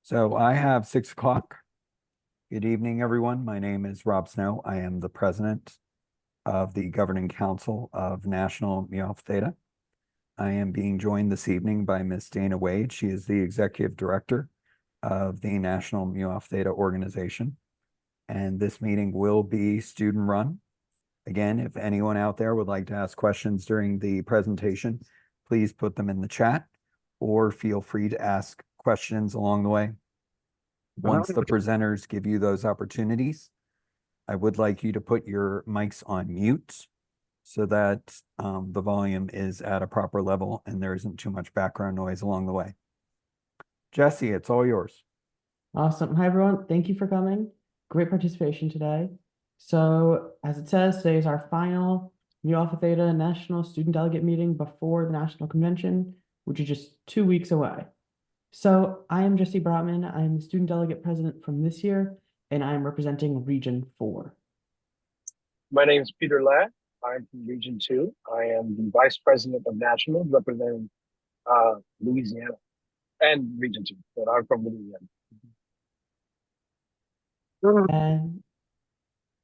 So I have 6 o'clock. Good evening, everyone. My name is Rob Snow. I am the president of the Governing Council of National Mu Alpha Theta. I am being joined this evening by Ms. Dana Wade. She is the executive director of the National Mu Alpha Theta organization. And this meeting will be student run. Again, if anyone out there would like to ask questions during the presentation, please put them in the chat or feel free to ask questions along the way. Once the presenters give you those opportunities, I would like you to put your mics on mute so that the volume is at a proper level and there isn't too much background noise along the way. Jesse, it's all yours. Awesome. Hi, everyone. Thank you for coming. Great participation today. So as it says, today is our final Mu Alpha Theta National Student Delegate meeting before the National Convention, which is just 2 weeks away. So I am Jesse Brotman. I'm the Student Delegate President from this year, and I'm representing Region 4. My name is Peter Ladd. I'm from Region 2. I am the Vice President of Nationals representing Louisiana and Region 2, but I'm from Louisiana. And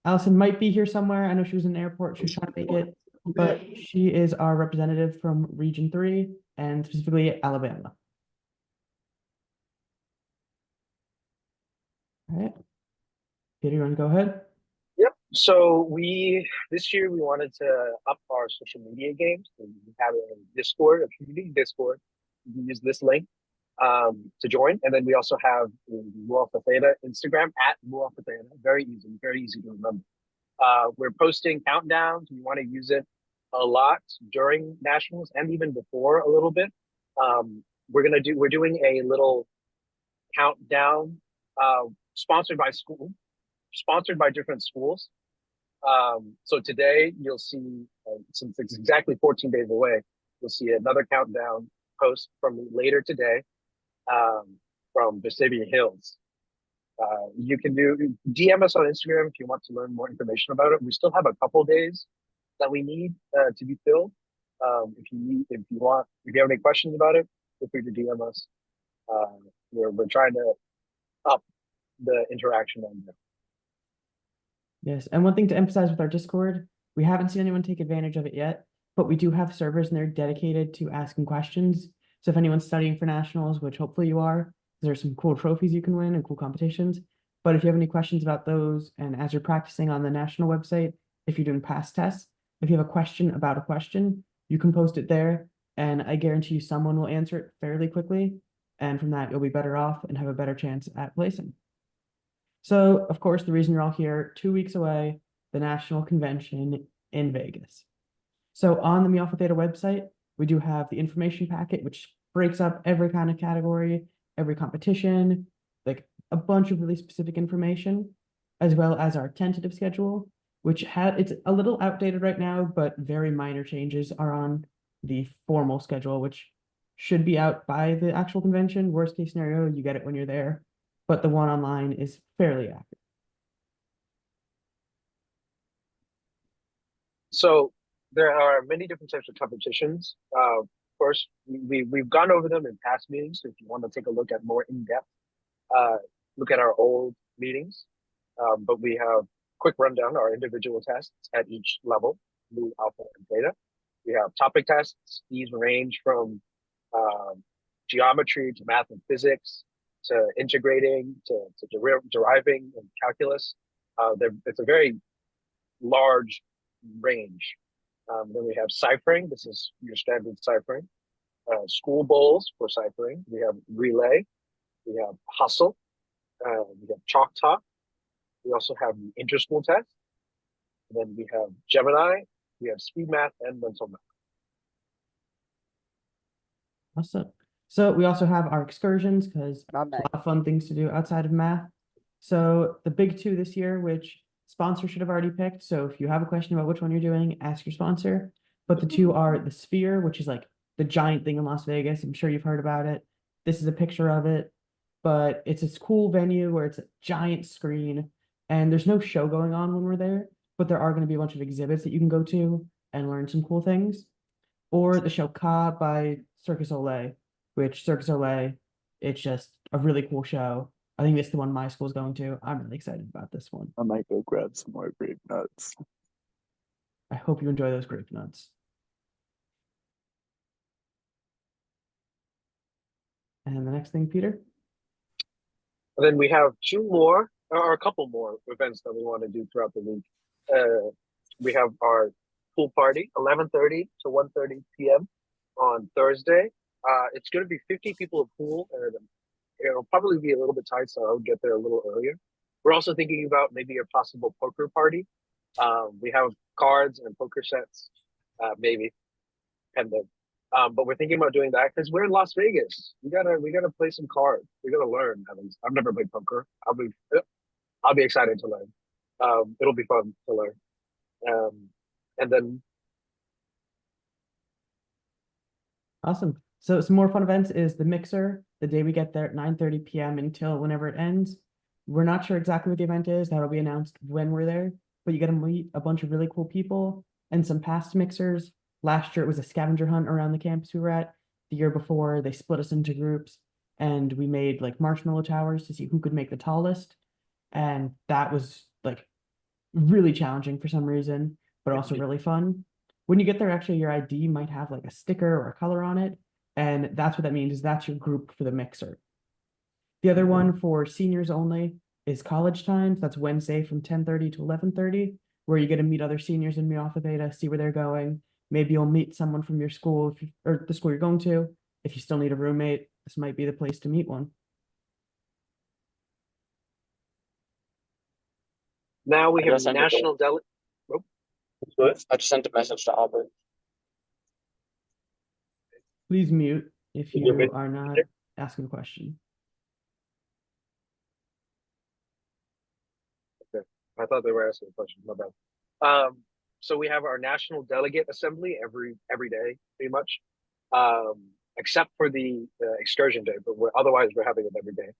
Allison might be here somewhere. I know she was in the airport. She was trying to make it, but she is our representative from Region 3 and specifically Alabama. All right. Peter, you want to go ahead? Yep. So this year we wanted to up our social media games. We have a Discord, a community Discord. You can use this link to join. And then we also have the Mu Alpha Theta Instagram at Mu Alpha Theta. Very easy to remember. We're posting countdowns. We want to use it a lot during nationals and even before a little bit. We're doing a little countdown sponsored by different schools. So today you'll see, since it's exactly 14 days away, you'll see another countdown post from me later today from Vestavia Hills. You can DM us on Instagram if you want to learn more information about it. We still have a couple days that we need to be filled. If you have any questions about it, feel free to DM us. We're trying to up the interaction on there. Yes, and one thing to emphasize with our Discord, we haven't seen anyone take advantage of it yet, but we do have servers and they're dedicated to asking questions. So if anyone's studying for nationals, which hopefully you are, there's some cool trophies you can win and cool competitions. But if you have any questions about those, and as you're practicing on the national website, if you're doing past tests, if you have a question about a question, you can post it there, and I guarantee you someone will answer it fairly quickly. And from that, you'll be better off and have a better chance at placing. So, of course, the reason you're all here, 2 weeks away, the National Convention in Vegas. So on the Mu Alpha Theta website, we do have the information packet, which breaks up every kind of category, every competition, like a bunch of really specific information, as well as our tentative schedule, which it's a little outdated right now, but very minor changes are on the formal schedule, which should be out by the actual convention. Worst case scenario, you get it when you're there, but the one online is fairly accurate. So there are many different types of competitions. Of course, we've gone over them in past meetings. So if you want to take a look at more in-depth, look at our old meetings. But we have quick rundown our individual tests at each level, Mu, Alpha, and Theta. We have topic tests. These range from geometry to math and physics to integrating to deriving and calculus. It's a very large range. Then we have ciphering. This is your standard ciphering. School bowls for ciphering. We have relay. We have hustle. We have chalk talk. We also have the interschool test. And then we have Gemini. We have speed math and mental math. Awesome. So we also have our excursions because a lot of fun things to do outside of math. So the big two this year, which sponsor should have already picked. So if you have a question about which one you're doing, ask your sponsor. But the two are the Sphere, which is like the giant thing in Las Vegas. I'm sure you've heard about it. This is a picture of it, but it's this cool venue where it's a giant screen and there's no show going on when we're there, but there are going to be a bunch of exhibits that you can go to and learn some cool things. Or the show Ka by Circus Olay, which Circus Olay, it's just a really cool show. I think it's the one my school's going to. I'm really excited about this one. I might go grab some more grape nuts. I hope you enjoy those grape nuts. And the next thing, Peter? And then we have two more, or a couple more events that we want to do throughout the week. We have our pool party, 11:30 to 1:30 p.m. on Thursday. It's going to be 50 people at pool, and it'll probably be a little bit tight, so I'll get there a little earlier. We're also thinking about maybe a possible poker party. We have cards and poker sets, maybe, pending. But we're thinking about doing that because we're in Las Vegas. We gotta play some cards. We gotta learn. At least I've never played poker. I'll be excited to learn. It'll be fun to learn. And then Awesome. So some more fun events is the mixer, the day we get there at 9:30 p.m. until whenever it ends. We're not sure exactly what the event is. That'll be announced when we're there, but you get to meet a bunch of really cool people and some past mixers. Last year, it was a scavenger hunt around the campus we were at. The year before, they split us into groups and we made like marshmallow towers to see who could make the tallest. And that was like really challenging for some reason, but also really fun. When you get there, actually, your ID might have like a sticker or a color on it. And that's what that means, is that's your group for the mixer. The other one for seniors only is college times. That's Wednesday from 10:30 to 11:30, where you get to meet other seniors in Mu Alpha Theta, see where they're going. Maybe you'll meet someone from your school or the school you're going to. If you still need a roommate, this might be the place to meet one. now we I have just sent it national delegate. I just sent a message to Albert. Please mute if You're you muted. are not asking a question. I thought they were asking a question. My bad. So we have our national delegate assembly every day, pretty much, except for the excursion day. But otherwise we're having it every day.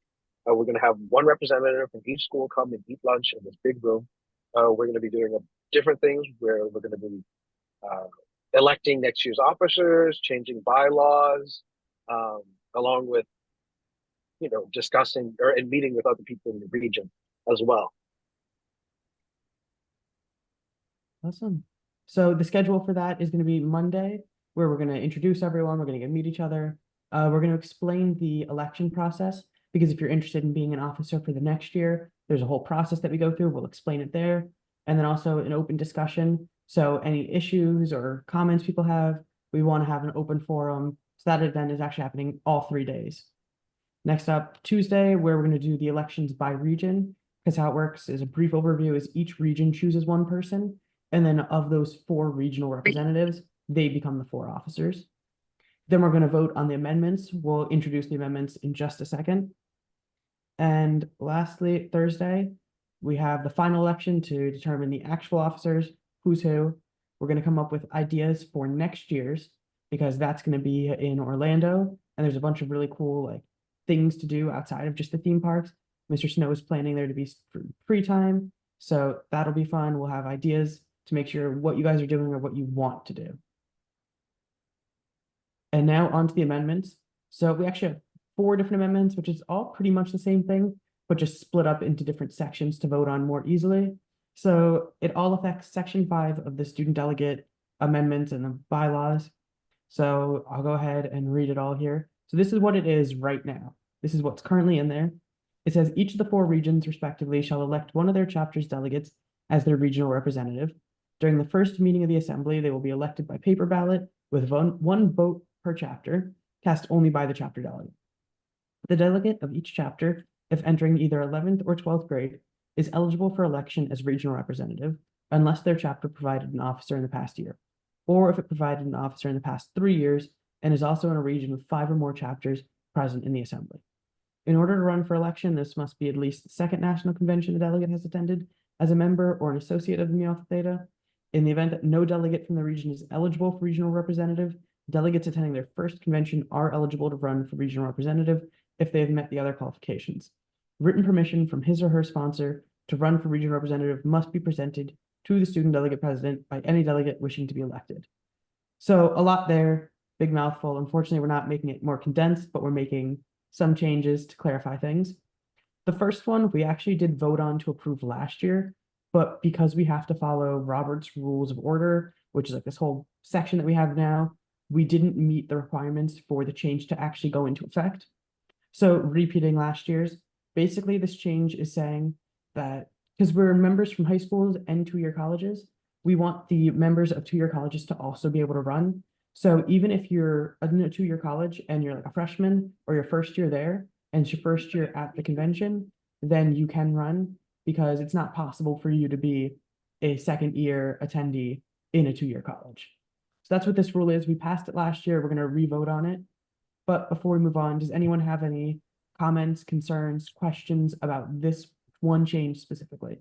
We're going to have one representative from each school come and eat lunch in this big room. We're going to be doing different things where we're going to be electing next year's officers, changing bylaws, along with discussing and meeting with other people in the region as well. Awesome. So the schedule for that is going to be Monday, where we're going to introduce everyone. We're going to meet each other. We're going to explain the election process, because if you're interested in being an officer for the next year, there's a whole process that we go through. We'll explain it there. And then also an open discussion. So any issues or comments people have, we want to have an open forum. So that event is actually happening all 3 days. Next up, Tuesday, where we're going to do the elections by region, because how it works is a brief overview is each region chooses one person. And then of those 4 regional representatives, they become the 4 officers. Then we're going to vote on the amendments. We'll introduce the amendments in just a second. And lastly, Thursday, we have the final election to determine the actual officers, who's who. We're going to come up with ideas for next year's, because that's going to be in Orlando. And there's a bunch of really cool things to do outside of just the theme parks. Mr. Snow is planning there to be free time. So that'll be fun. We'll have ideas to make sure what you guys are doing or what you want to do. And now on to the amendments. So we actually have 4 different amendments, which is all pretty much the same thing, but just split up into different sections to vote on more easily. So it all affects Section 5 of the student delegate amendments and the bylaws. So I'll go ahead and read it all here. So this is what it is right now. This is what's currently in there. It says each of the 4 regions respectively shall elect one of their chapter's delegates as their regional representative. During the first meeting of the assembly, they will be elected by paper ballot with one vote per chapter, cast only by the chapter delegate. The delegate of each chapter, if entering either 11th or 12th grade, is eligible for election as regional representative unless their chapter provided an officer in the past year, or if it provided an officer in the past 3 years and is also in a region with 5 or more chapters present in the assembly. In order to run for election, this must be at least the 2nd national convention the delegate has attended as a member or an associate of the Mu Alpha Theta. In the event that no delegate from the region is eligible for regional representative, delegates attending their first convention are eligible to run for regional representative if they have met the other qualifications. Written permission from his or her sponsor to run for regional representative must be presented to the student delegate president by any delegate wishing to be elected. So a lot there, big mouthful. Unfortunately, we're not making it more condensed, but we're making some changes to clarify things. The first one we actually did vote on to approve last year, but because we have to follow Robert's Rules of Order, which is like this whole section that we have now, we didn't meet the requirements for the change to actually go into effect. So repeating last year's, basically this change is saying that because we're members from high schools and two-year colleges, we want the members of two-year colleges to also be able to run. So even if you're in a two-year college and you're like a freshman or your first year there and it's your first year at the convention, then you can run because it's not possible for you to be a second year attendee in a two-year college. So that's what this rule is. We passed it last year. We're going to re-vote on it. But before we move on, does anyone have any comments, concerns, questions about this one change specifically?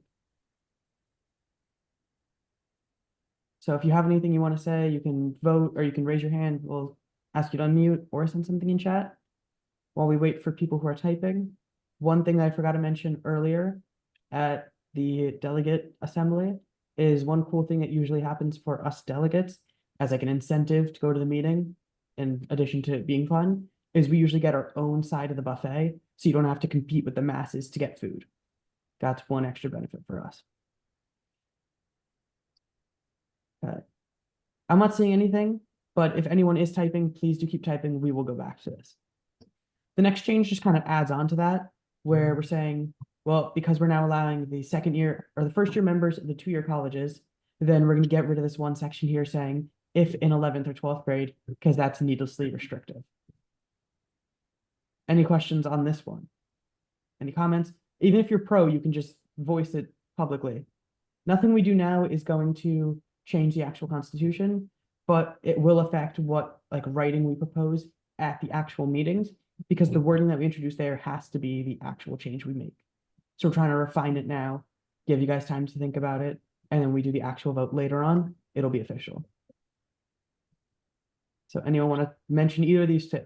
So if you have anything you want to say, you can vote or you can raise your hand. We'll ask you to unmute or send something in chat while we wait for people who are typing. One thing that I forgot to mention earlier at the delegate assembly is one cool thing that usually happens for us delegates as like an incentive to go to the meeting, in addition to it being fun, is we usually get our own side of the buffet, so you don't have to compete with the masses to get food. That's one extra benefit for us. Okay. I'm not seeing anything, but if anyone is typing, please do keep typing. We will go back to this. The next change just kind of adds on to that, where we're saying, well, because we're now allowing the second year or the first year members of the two-year colleges, then we're going to get rid of this one section here saying if in 11th or 12th grade, because that's needlessly restrictive. Any questions on this one? Any comments? Even if you're pro, you can just voice it publicly. Nothing we do now is going to change the actual constitution, but it will affect what like writing we propose at the actual meetings, because the wording that we introduce there has to be the actual change we make. So we're trying to refine it now, give you guys time to think about it, and then we do the actual vote later on. It'll be official. So anyone want to mention either of these two?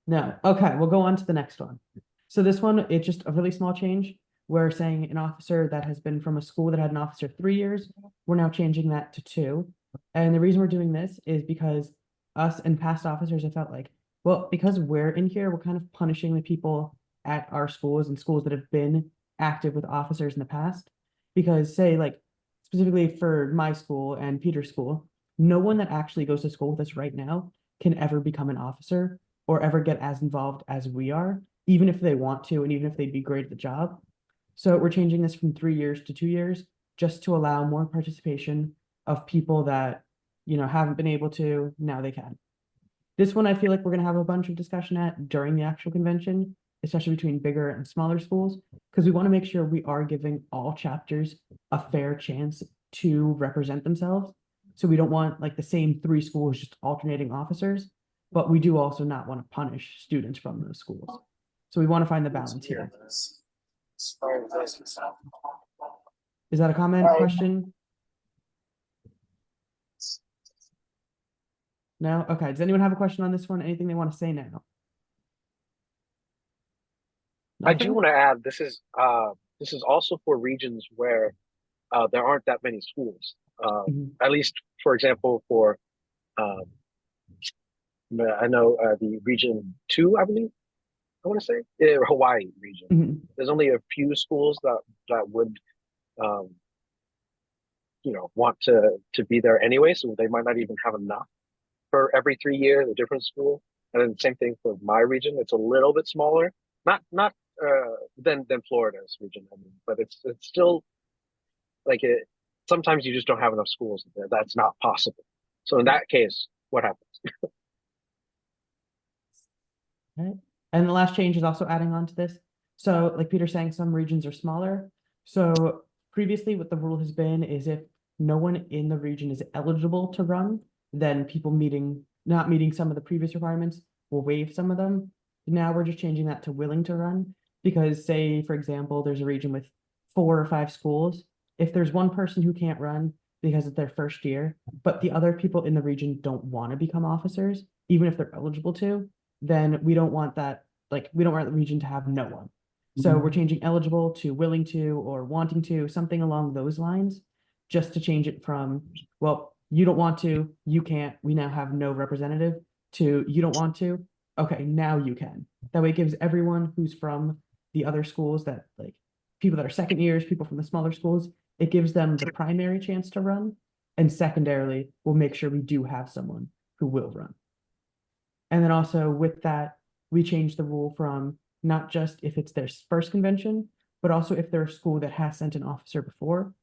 No. Okay, we'll go on to the next one. So this one, it's just a really small change. We're saying an officer that has been from a school that had an officer 3 years, we're now changing that to 2. And the reason we're doing this is because us and past officers have felt like, well, because we're in here, we're kind of punishing the people at our schools and schools that have been active with officers in the past. Because say like, specifically for my school and Peter's school, no one that actually goes to school with us right now can ever become an officer or ever get as involved as we are, even if they want to, and even if they'd be great at the job. So we're changing this from 3 years to 2 years, just to allow more participation of people that, you know, haven't been able to, now they can. This one, I feel like we're going to have a bunch of discussion at during the actual convention, especially between bigger and smaller schools, because we want to make sure we are giving all chapters a fair chance to represent themselves. So we don't want like the same 3 schools just alternating officers, but we do also not want to punish students from those schools. So we want to find the balance here. Is that a comment, question? No? Okay. Does anyone have a question on this one? Anything they want to say now? I do Nothing? want to add, this is also for regions where there aren't that many schools. At least, for example, for I know the region 2, I believe, I want to say Hawaii region. There's only a few schools that would you know, want to be there anyway, so they might not even have enough for every 3 years, a different school. And then the same thing for my region. It's a little bit smaller, not than Florida's region, I mean, but it's still like it. Sometimes you just don't have enough schools there. That's not possible. So in that case, what happens? Okay. And the last change is also adding on to this. So like Peter's saying, some regions are smaller. So previously what the rule has been is if no one in the region is eligible to run, then people not meeting some of the previous requirements will waive some of them. Now we're just changing that to willing to run, because say, for example, there's a region with 4 or 5 schools. If there's one person who can't run because it's their first year, but the other people in the region don't want to become officers, even if they're eligible to, then we don't want that. Like, we don't want the region to have no one. So we're changing eligible to willing to or wanting to, something along those lines, just to change it from, well, you don't want to, you can't, we now have no representative, to you don't want to, okay, now you can. That way it gives everyone who's from the other schools, that like people that are second years, people from the smaller schools, it gives them the primary chance to run. And secondarily, we'll make sure we do have someone who will run. And then also with that, we changed the rule from not just if it's their first convention, but also if they're a school that has sent an officer before.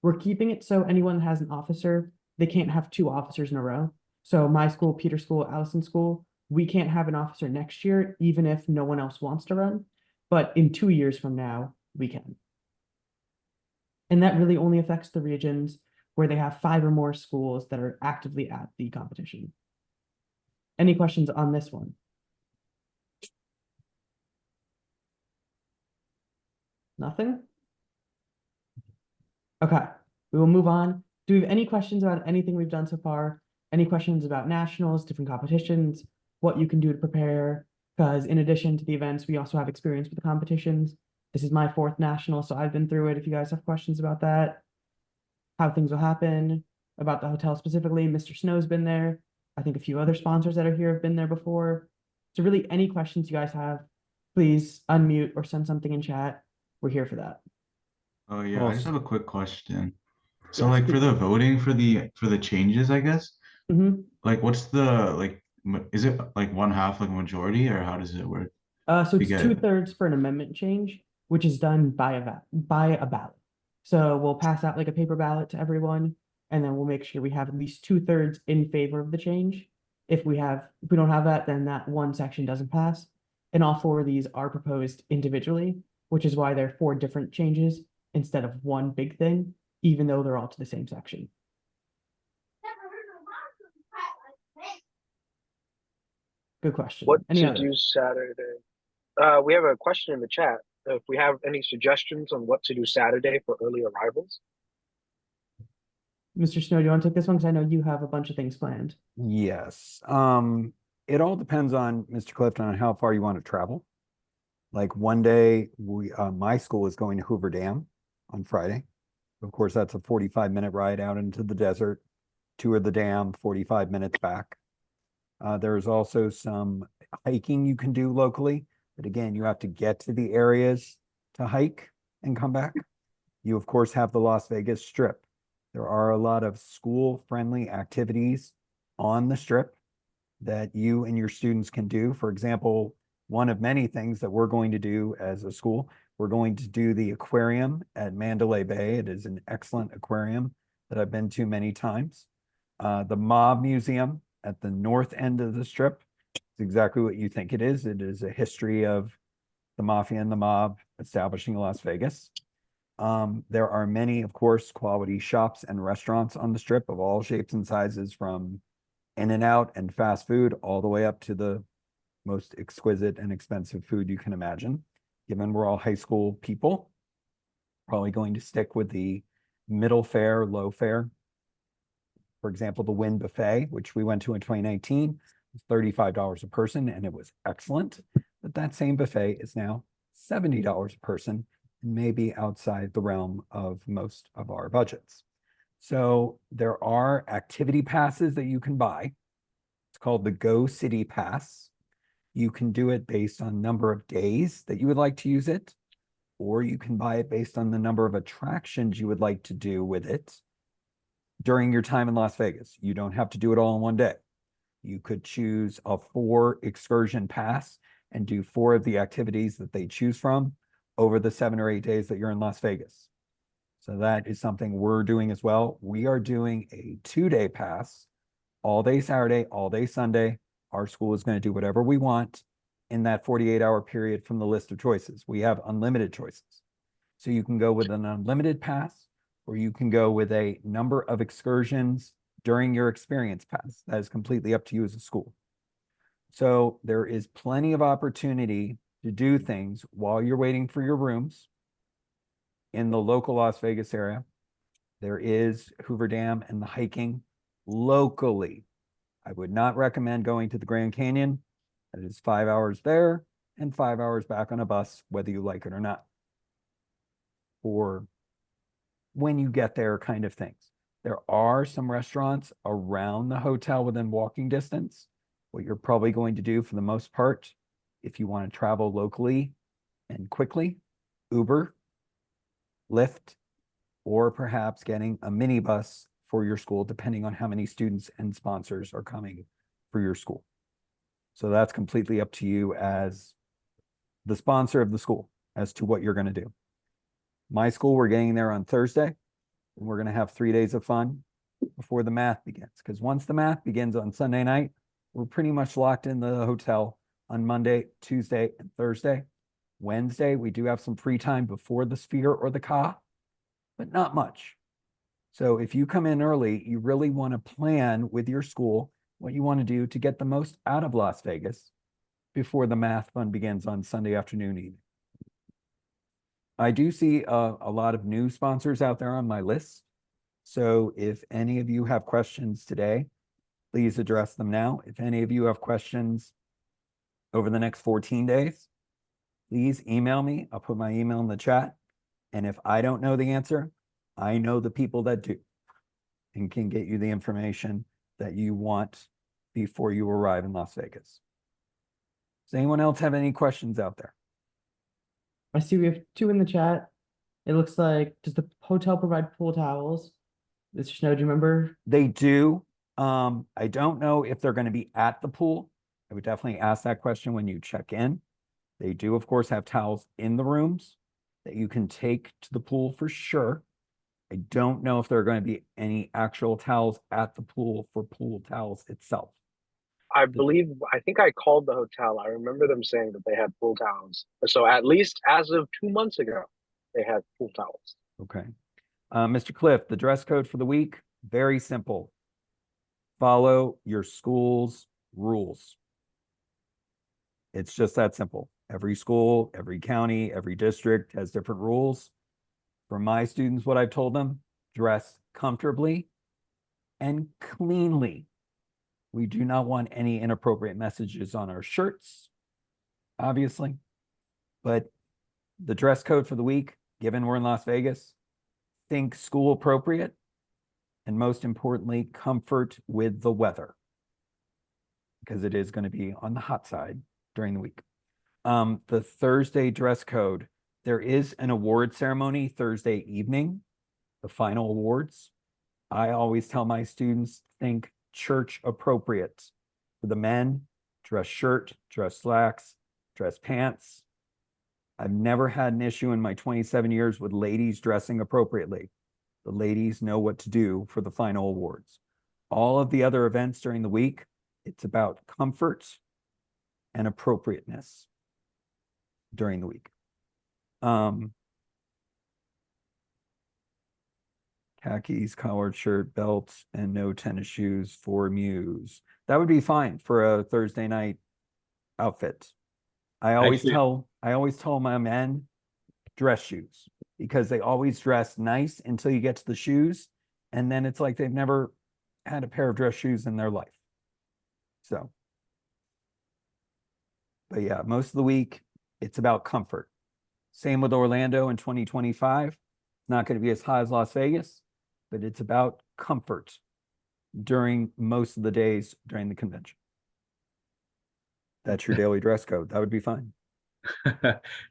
We're keeping it so anyone that has an officer, they can't have two officers in a row. So my school, Peter School, Allison School, we can't have an officer next year, even if no one else wants to run. But in 2 years from now, we can. And that really only affects the regions where they have 5 or more schools that are actively at the competition. Any questions on this one? Nothing? Okay, we will move on. Do we have any questions about anything we've done so far? Any questions about nationals, different competitions, what you can do to prepare? Because in addition to the events, we also have experience with the competitions. This is my 4th national, so I've been through it. If you guys have questions about that, how things will happen, about the hotel specifically, Mr. Snow's been there. I think a few other sponsors that are here have been there before. So really any questions you guys have, please unmute or send something in chat. We're here for that. Oh yeah, I just have a quick question. So Yes, like for please. the voting for the changes, I guess, Mhm. like what's the is it like one half like majority or how does it work? So We it's get 2/3 for an amendment change, which is done by a ballot. So we'll pass out like a paper ballot to everyone, and then we'll make sure we have at least 2/3 in favor of the change. If we don't have that, then that one section doesn't pass. And all 4 of these are proposed individually, which is why they're 4 different changes instead of one big thing, even though they're all to the same section. Good question. What Any to other? do Saturday? We have a question in the chat. If we have any suggestions on what to do Saturday for early arrivals. Mr. Snow, do you want to take this one? Because I know you have a bunch of things planned. Yes. It all depends on Mr. Clifton on how far you want to travel. Like one day, my school is going to Hoover Dam on Friday. Of course, that's a 45-minute ride out into the desert, tour the dam, 45 minutes back. There's also some hiking you can do locally, but again, you have to get to the areas to hike and come back. You, of course, have the Las Vegas Strip. There are a lot of school-friendly activities on the Strip that you and your students can do. For example, one of many things that we're going to do as a school, we're going to do the aquarium at Mandalay Bay. It is an excellent aquarium that I've been to many times. The Mob Museum at the north end of the Strip is exactly what you think it is. It is a history of the mafia and the mob establishing Las Vegas. There are many, of course, quality shops and restaurants on the Strip of all shapes and sizes, from In-N-Out and fast food all the way up to the most exquisite and expensive food you can imagine. Given we're all high school people, probably going to stick with the middle fare, low fare. For example, the Wynn Buffet, which we went to in 2019, was $35 a person, and it was excellent. But that same buffet is now $70 a person, and maybe outside the realm of most of our budgets. So there are activity passes that you can buy. It's called the Go City Pass. You can do it based on number of days that you would like to use it, or you can buy it based on the number of attractions you would like to do with it during your time in Las Vegas. You don't have to do it all in one day. You could choose a 4 excursion pass and do 4 of the activities that they choose from over the 7 or 8 days that you're in Las Vegas. So that is something we're doing as well. We are doing a 2-day pass, all day Saturday, all day Sunday. Our school is going to do whatever we want in that 48-hour period from the list of choices. We have unlimited choices. So you can go with an unlimited pass, or you can go with a number of excursions during your experience pass. That is completely up to you as a school. So there is plenty of opportunity to do things while you're waiting for your rooms in the local Las Vegas area. There is Hoover Dam and the hiking locally. I would not recommend going to the Grand Canyon. It is 5 hours there and 5 hours back on a bus, whether you like it or not. Or when you get there kind of things. There are some restaurants around the hotel within walking distance. What you're probably going to do for the most part, if you want to travel locally and quickly, Uber, Lyft, or perhaps getting a minibus for your school, depending on how many students and sponsors are coming for your school. So that's completely up to you as the sponsor of the school as to what you're going to do. My school, we're getting there on Thursday, and we're going to have 3 days of fun before the math begins. Because once the math begins on Sunday night, we're pretty much locked in the hotel on Monday, Tuesday, and Thursday. Wednesday, we do have some free time before the Sphere or the Ka, but not much. So if you come in early, you really want to plan with your school what you want to do to get the most out of Las Vegas before the math fun begins on Sunday afternoon evening. I do see a lot of new sponsors out there on my list. So if any of you have questions today, please address them now. If any of you have questions over the next 14 days, please email me. I'll put my email in the chat. And if I don't know the answer, I know the people that do and can get you the information that you want before you arrive in Las Vegas. Does anyone else have any questions out there? I see we have 2 in the chat. It looks like, does the hotel provide pool towels? Mr. Snow, do you remember? They do. I don't know if they're going to be at the pool. I would definitely ask that question when you check in. They do, of course, have towels in the rooms that you can take to the pool for sure. I don't know if there are going to be any actual towels at the pool for pool towels itself. I think I called the hotel. I remember them saying that they had pool towels. So at least as of 2 months ago, they had pool towels. Okay. Mr. Cliff, the dress code for the week, very simple. Follow your school's rules. It's just that simple. Every school, every county, every district has different rules. For my students, what I've told them, dress comfortably and cleanly. We do not want any inappropriate messages on our shirts, obviously. But the dress code for the week, given we're in Las Vegas, think school appropriate, and most importantly, comfort with the weather, because it is going to be on the hot side during the week. The Thursday dress code, there is an award ceremony Thursday evening, the final awards. I always tell my students, think church appropriate. For the men, dress shirt, dress slacks, dress pants. I've never had an issue in my 27 years with ladies dressing appropriately. The ladies know what to do for the final awards. All of the other events during the week, it's about comfort and appropriateness during the week. Khakis, collared shirt, belt, and no tennis shoes for Muse. That would be fine for a Thursday night outfit. I always tell my men, dress shoes, because they always dress nice until you get to the shoes, and then it's like they've never had a pair of dress shoes in their life. So, but yeah, most of the week, it's about comfort. Same with Orlando in 2025. It's not going to be as high as Las Vegas, but it's about comfort during most of the days during the convention. That's your daily dress code. That would be fine.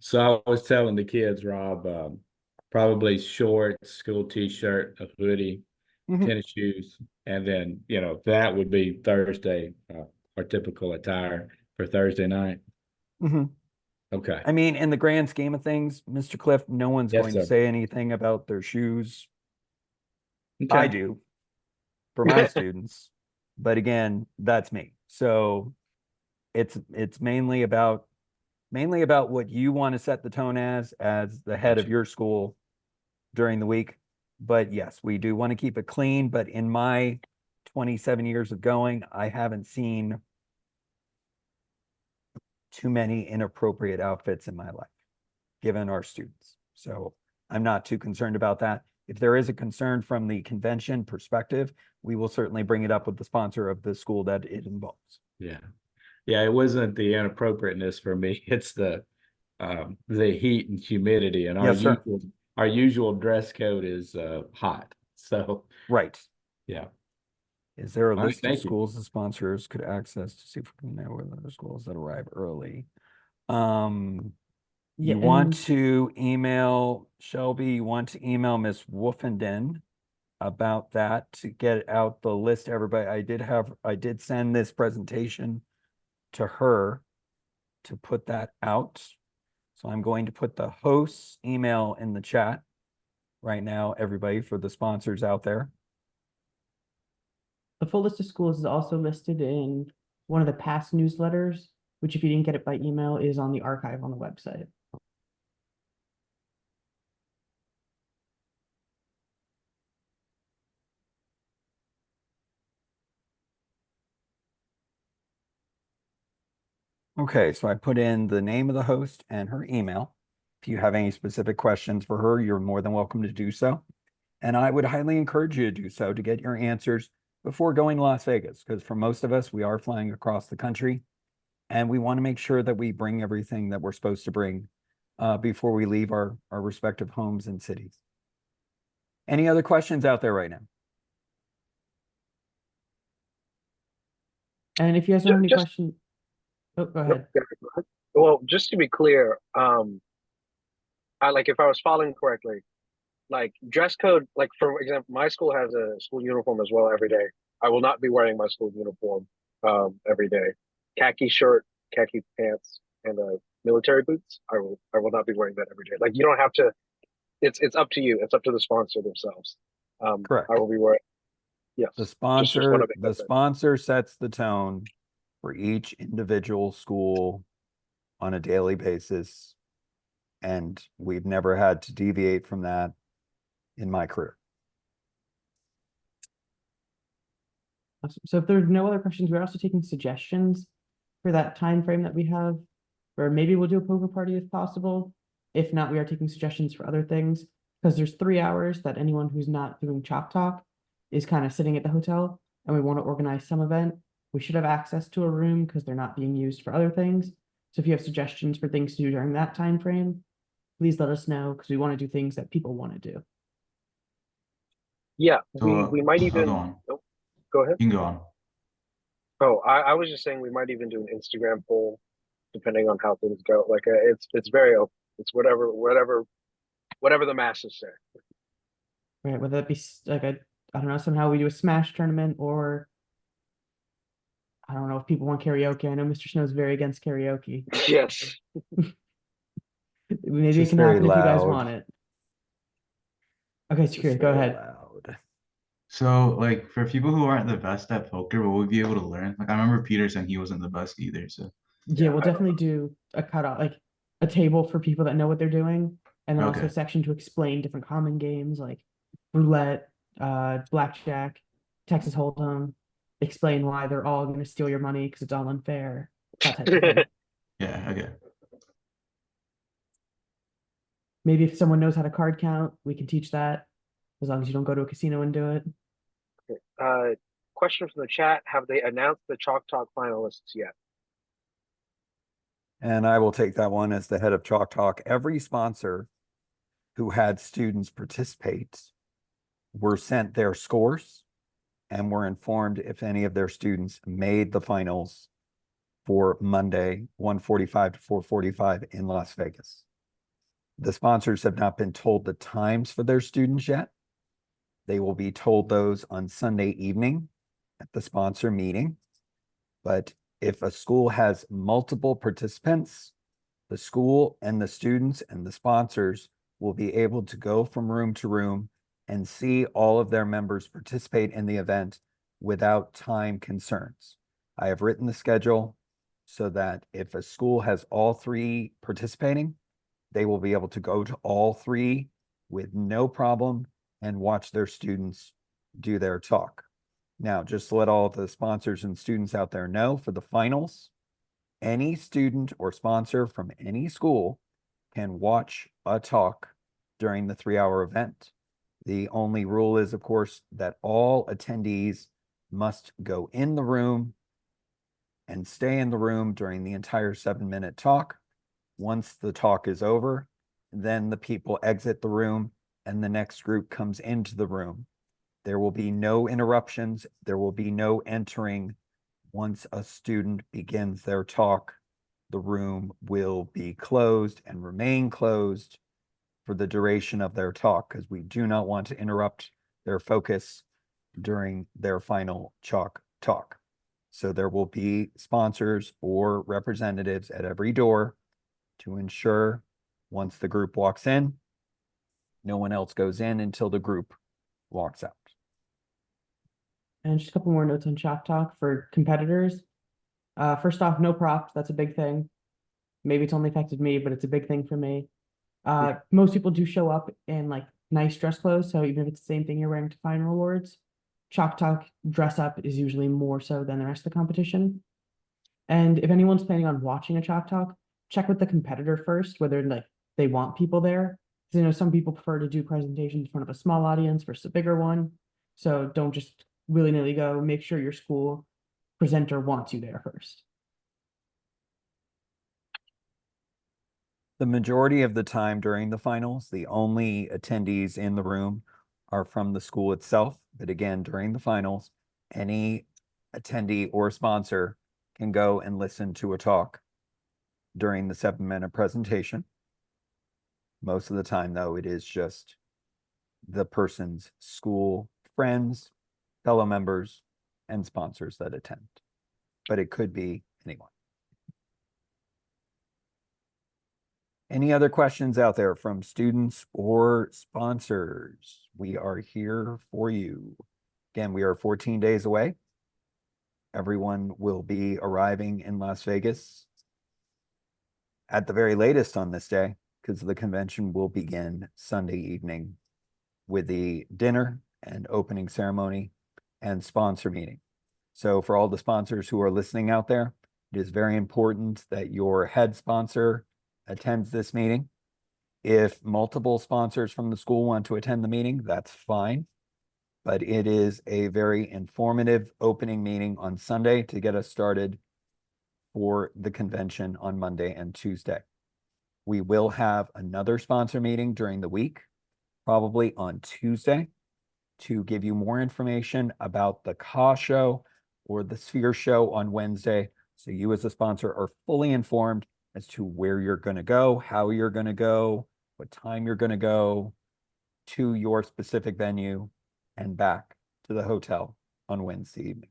So I was telling the kids, Rob, probably shorts, school t-shirt, a hoodie, tennis shoes, and then, that would be Thursday, our typical attire for Thursday night. Okay. I mean, in the grand scheme of things, Mr. Cliff, no one's going to say anything about their shoes. Okay. I do for my students, but again, that's me. So it's mainly about what you want to set the tone as the head of your school during the week. But yes, we do want to keep it clean. But in my 27 years of going, I haven't seen too many inappropriate outfits in my life, given our students. So I'm not too concerned about that. If there is a concern from the convention perspective, we will certainly bring it up with the sponsor of the school that it involves. Yeah. Yeah, it wasn't the inappropriateness for me. It's the heat and humidity, and Yes, sir. our usual dress code is hot. So, Right. yeah. Is there a All right, list of thank you. schools the sponsors could access to see if we can know whether the schools that arrive early? You Yeah, want and to email Shelby, you want to email Miss Wolfenden about that to get out the list to everybody. I did send this presentation to her to put that out. So I'm going to put the host's email in the chat right now, everybody, for the sponsors out there. the full list of schools is also listed in one of the past newsletters, which if you didn't get it by email is on the archive on the website. Okay, so I put in the name of the host and her email. If you have any specific questions for her, you're more than welcome to do so. And I would highly encourage you to do so to get your answers before going to Las Vegas, because for most of us, we are flying across the country and we want to make sure that we bring everything that we're supposed to bring before we leave our respective homes and cities. Any other questions out there right now? And if you guys don't have any Just questions, oh, go no, ahead. go ahead. Well, just to be clear, I like if I was following correctly, like dress code, like for example, my school has a school uniform as well every day. I will not be wearing my school uniform every day. Khaki shirt, khaki pants, and military boots. I will not be wearing that every day. Like you don't have to. It's up to you. It's up to the sponsor themselves. Correct. I will be wearing. Yes. The Just want sponsor, to make the that clear. sponsor sets the tone for each individual school on a daily basis. And we've never had to deviate from that in my career. Awesome. So if there's no other questions, we're also taking suggestions for that time frame that we have, where maybe we'll do a poker party if possible. If not, we are taking suggestions for other things because there's 3 hours that anyone who's not doing Chalk Talk is kind of sitting at the hotel, and we want to organize some event. We should have access to a room because they're not being used for other things. So if you have suggestions for things to do during that time frame, please let us know because we want to do things that people want to do. Yeah, So, we might I'll even. go on. Oh, go ahead. You can go on. Oh, I was just saying we might even do an Instagram poll, depending on how things go. Like it's very open. It's whatever the masses say. Right, whether that be like I don't know, somehow we do a Smash tournament, or I don't know if people want karaoke. I know Mr. Snow's very against karaoke. Yes. Maybe it Just can very happen if you guys loud. want it. Okay, Just Secure, go very ahead. loud. So, like, for people who aren't the best at poker, will we be able to learn? Like, I remember Peter saying he wasn't the best either. So, Yeah, we'll I don't definitely do a cutoff, like a table for people that know what they're doing, and then also a okay. section to explain different common games like roulette, blackjack, Texas Hold'em, explain why they're all going to steal your money because it's all unfair, that type of thing. Yeah, okay. Maybe if someone knows how to card count, we can teach that, as long as you don't go to a casino and do it. Question from the chat: have they announced the Chalk Talk finalists yet? And I will take that one as the head of Chalk Talk. Every sponsor who had students participate were sent their scores and were informed if any of their students made the finals for Monday, 1:45 to 4:45 in Las Vegas. The sponsors have not been told the times for their students yet. They will be told those on Sunday evening at the sponsor meeting. But if a school has multiple participants, the school and the students and the sponsors will be able to go from room to room and see all of their members participate in the event without time concerns. I have written the schedule so that if a school has all 3 participating, they will be able to go to all 3 with no problem and watch their students do their talk. Now, just to let all the sponsors and students out there know, for the finals, any student or sponsor from any school can watch a talk during the 3-hour event. The only rule is, of course, that all attendees must go in the room and stay in the room during the entire 7-minute talk. Once the talk is over, then the people exit the room and the next group comes into the room. There will be no interruptions. There will be no entering. Once a student begins their talk, the room will be closed and remain closed for the duration of their talk, because we do not want to interrupt their focus during their final chalk talk. So there will be sponsors or representatives at every door to ensure once the group walks in, no one else goes in until the group walks out. And just a couple more notes on Chalk Talk for competitors. First off, no props. That's a big thing. Maybe it's only affected me, but it's a big thing for me. Most people do show up in like nice dress clothes. So even if it's the same thing you're wearing to final awards, Chalk Talk dress up is usually more so than the rest of the competition. And if anyone's planning on watching a Chalk Talk, check with the competitor first, whether like they want people there. Because you know, some people prefer to do presentations in front of a small audience versus a bigger one. So don't just willy-nilly go. Make sure your school presenter wants you there first. The majority of the time during the finals, the only attendees in the room are from the school itself. But again, during the finals, any attendee or sponsor can go and listen to a talk during the 7-minute presentation. Most of the time, though, it is just the person's school friends, fellow members, and sponsors that attend. But it could be anyone. Any other questions out there from students or sponsors? We are here for you. Again, we are 14 days away. Everyone will be arriving in Las Vegas at the very latest on this day, because the convention will begin Sunday evening with the dinner and opening ceremony and sponsor meeting. So for all the sponsors who are listening out there, it is very important that your head sponsor attends this meeting. If multiple sponsors from the school want to attend the meeting, that's fine. But it is a very informative opening meeting on Sunday to get us started for the convention on Monday and Tuesday. We will have another sponsor meeting during the week, probably on Tuesday, to give you more information about the CAW show or the Sphere show on Wednesday. So you as a sponsor are fully informed as to where you're going to go, how you're going to go, what time you're going to go to your specific venue and back to the hotel on Wednesday evening.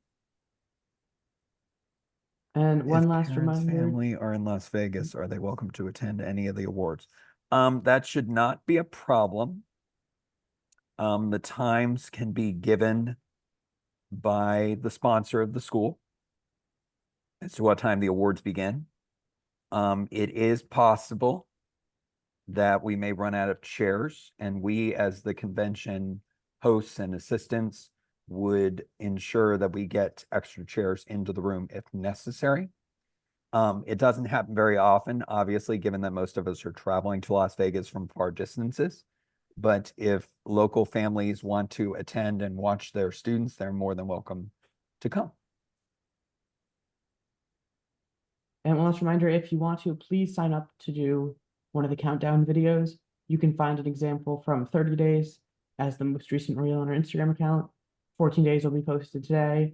And one If last parents, reminder. family are in Las Vegas, are they welcome to attend any of the awards? That should not be a problem. The times can be given by the sponsor of the school as to what time the awards begin. It is possible that we may run out of chairs, and we as the convention hosts and assistants would ensure that we get extra chairs into the room if necessary. It doesn't happen very often, obviously, given that most of us are traveling to Las Vegas from far distances. But if local families want to attend and watch their students, they're more than welcome to come. And one last reminder, if you want to, please sign up to do one of the countdown videos. You can find an example from 30 days as the most recent reel on our Instagram account. 14 days will be posted today.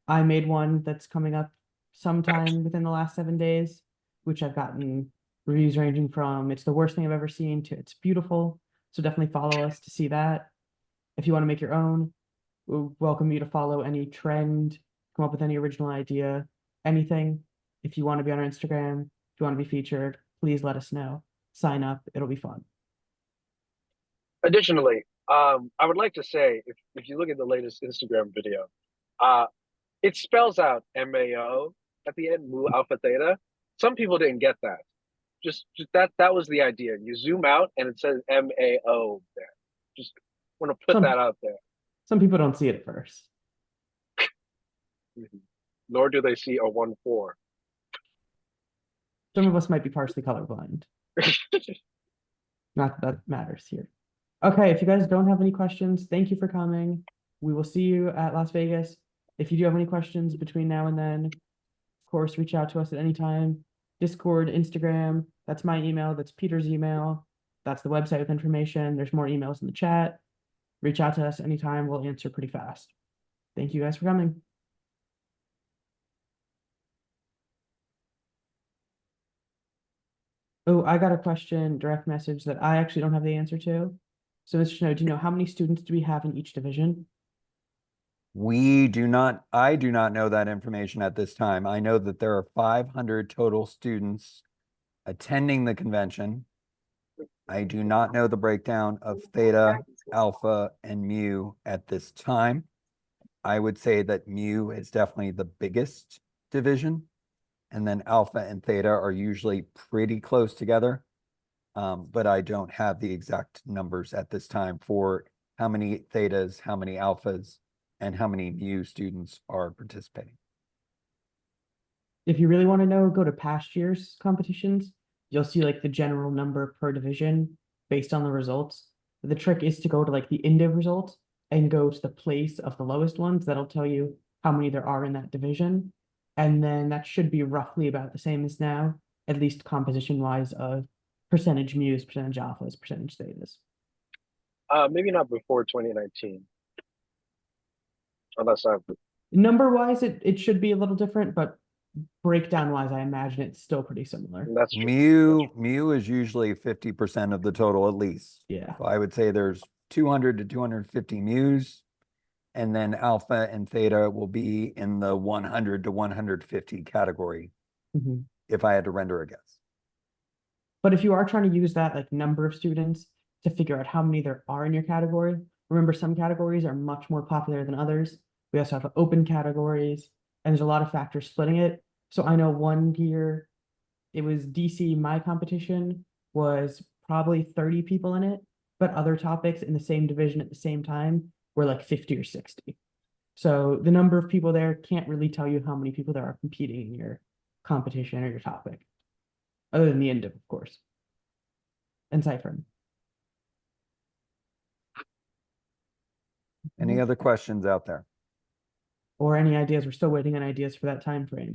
I made one that's coming up sometime within the last 7 days, which I've gotten reviews ranging from it's the worst thing I've ever seen to it's beautiful. So definitely follow us to see that. If you want to make your own, we welcome you to follow any trend, come up with any original idea, anything. If you want to be on our Instagram, if you want to be featured, please let us know. Sign up. It'll be fun. Additionally, I would like to say, if you look at the latest Instagram video, it spells out MAO at the end, Mu Alpha Theta. Some people didn't get that. Just that was the idea. You zoom out and it says MAO there. Just want to put that out there. Some people don't see it at first. Nor do they see a 1-4. Some of us might be partially colorblind. Not that that matters here. Okay, if you guys don't have any questions, thank you for coming. We will see you at Las Vegas. If you do have any questions between now and then, of course, reach out to us at any time. Discord, Instagram, that's my email, that's Peter's email. That's the website with information. There's more emails in the chat. reach out to us anytime. We'll answer pretty fast. Thank you guys for coming. Oh, I got a question, direct message that I actually don't have the answer to. So, Mr. Snow, do you know how many students do we have in each division? We do not, I do not know that information at this time. I know that there are 500 total students attending the convention. I do not know the breakdown of theta, alpha, and mu at this time. I would say that mu is definitely the biggest division, and then alpha and theta are usually pretty close together. But I don't have the exact numbers at this time for how many thetas, how many alphas, and how many mu students are participating. If you really want to know, go to past year's competitions. You'll see like the general number per division based on the results. The trick is to go to like the end of results and go to the place of the lowest ones. That'll tell you how many there are in that division. And then that should be roughly about the same as now, at least composition wise of percentage mu's, percentage alphas, percentage thetas. Maybe not before 2019. Unless I've Number wise, it should be a little different, but breakdown wise, I imagine it's still pretty similar. that's true. Mu is usually 50% of the total at least. Yeah. So I would say there's 200 to 250 mu's, and then alpha and theta will be in the 100 to 150 category, Mhm. if I had to render a guess. But if you are trying to use that like number of students to figure out how many there are in your category, remember some categories are much more popular than others. We also have open categories, and there's a lot of factors splitting it. So I know one year it was DC, my competition was probably 30 people in it, but other topics in the same division at the same time were like 50 or 60. So the number of people there can't really tell you how many people there are competing in your competition or your topic, other than the end of course, and Cypher. Any other questions out there? Or any ideas? We're still waiting on ideas for that time frame.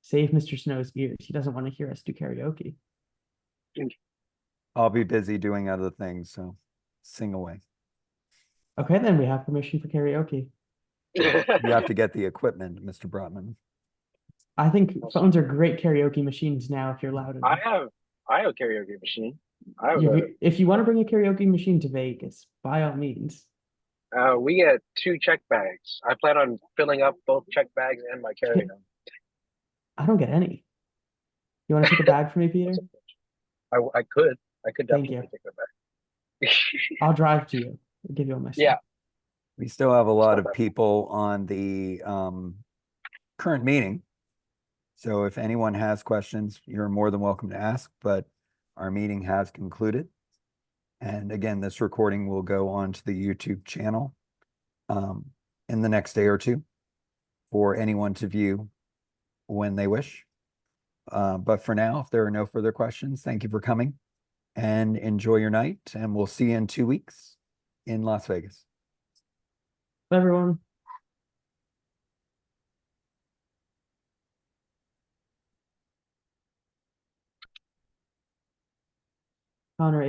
Save Mr. Snow's ears. He doesn't want to hear us do karaoke. I'll be busy doing other things, so sing away. Okay, then we have permission for karaoke. You have to get the equipment, Mr. Brotman. I think phones are great karaoke machines now if you're loud enough. I have a karaoke machine. I have If you want to bring a karaoke machine to Vegas, by all means. we get 2 check bags. I plan on filling up both check bags and my carry-on. I don't get any. You want to take a bag for me, Peter? I could Thank definitely you. take a bag. I'll drive to you. I'll give you all my stuff. Yeah. We still have a lot of Stop that. people on the current meeting. So if anyone has questions, you're more than welcome to ask, but our meeting has concluded. And again, this recording will go on to the YouTube channel in the next day or two for anyone to view when they wish. But for now, if there are no further questions, thank you for coming and enjoy your night. And we'll see you in 2 weeks in Las Vegas. Bye, everyone. Connor,